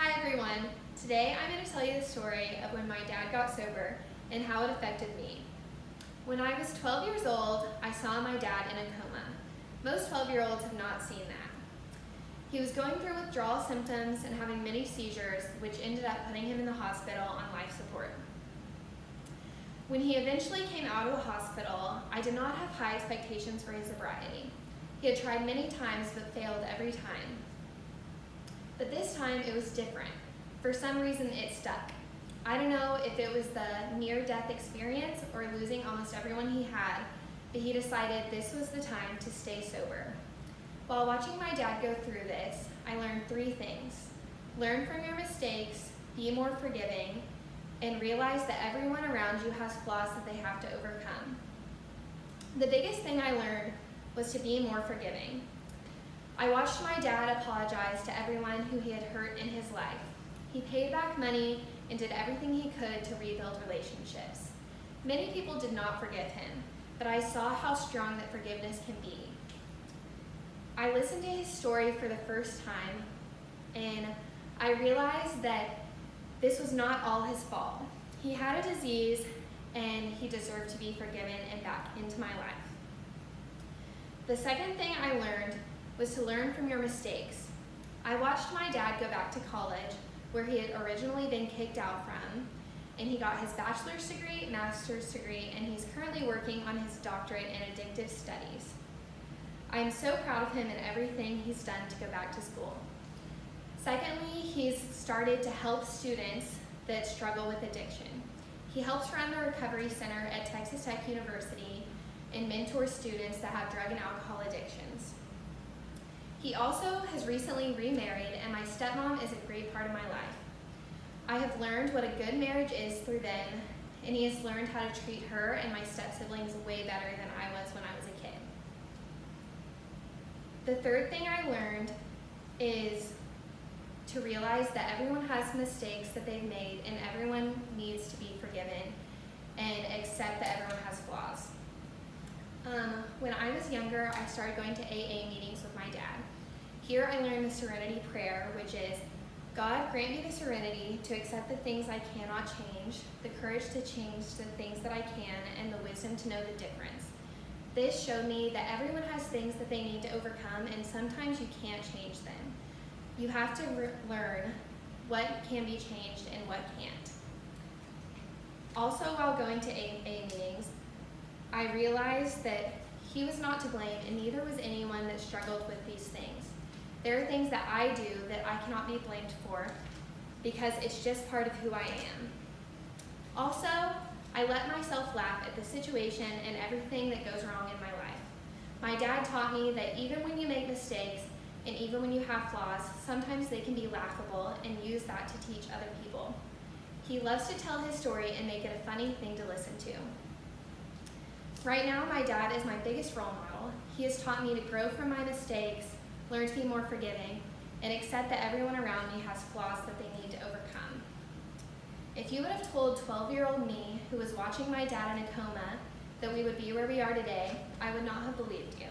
Hi everyone! Today I'm going to tell you the story of when my dad got sober and how it affected me. When I was 12 years old, I saw my dad in a coma. Most 12-year-olds have not seen that. He was going through withdrawal symptoms and having many seizures, which ended up putting him in the hospital on life support. When he eventually came out of the hospital, I did not have high expectations for his sobriety. He had tried many times but failed every time. But this time it was different. For some reason it stuck. I don't know if it was the near-death experience or losing almost everyone he had, but he decided this was the time to stay sober. While watching my dad go through this, I learned 3 things. Learn from your mistakes, be more forgiving, and realize that everyone around you has flaws that they have to overcome. The biggest thing I learned was to be more forgiving. I watched my dad apologize to everyone who he had hurt in his life. He paid back money and did everything he could to rebuild relationships. Many people did not forgive him, but I saw how strong that forgiveness can be. I listened to his story for the first time, and I realized that this was not all his fault. He had a disease, and he deserved to be forgiven and back into my life. The second thing I learned was to learn from your mistakes. I watched my dad go back to college, where he had originally been kicked out from, and he got his bachelor's degree, master's degree, and he's currently working on his doctorate in addictive studies. I am so proud of him and everything he's done to go back to school. Secondly, he's started to help students that struggle with addiction. He helps run the Recovery Center at Texas Tech University and mentors students that have drug and alcohol addictions. He also has recently remarried, and my stepmom is a great part of my life. I have learned what a good marriage is through them, and he has learned how to treat her and my step-siblings way better than I was when I was a kid. The third thing I learned is to realize that everyone has mistakes that they've made, and everyone needs to be forgiven, and accept that everyone has flaws. When I was younger, I started going to AA meetings with my dad. Here I learned the Serenity Prayer, which is, God, grant me the serenity to accept the things I cannot change, the courage to change the things that I can, and the wisdom to know the difference. This showed me that everyone has things that they need to overcome, and sometimes you can't change them. You have to learn what can be changed and what can't. Also, while going to AA meetings, I realized that he was not to blame, and neither was anyone that struggled with these things. There are things that I do that I cannot be blamed for because it's just part of who I am. Also, I let myself laugh at the situation and everything that goes wrong in my life. My dad taught me that even when you make mistakes and even when you have flaws, sometimes they can be laughable, and use that to teach other people. He loves to tell his story and make it a funny thing to listen to. Right now, my dad is my biggest role model. He has taught me to grow from my mistakes, learn to be more forgiving, and accept that everyone around me has flaws that they need to overcome. If you would have told 12-year-old me, who was watching my dad in a coma, that we would be where we are today, I would not have believed you.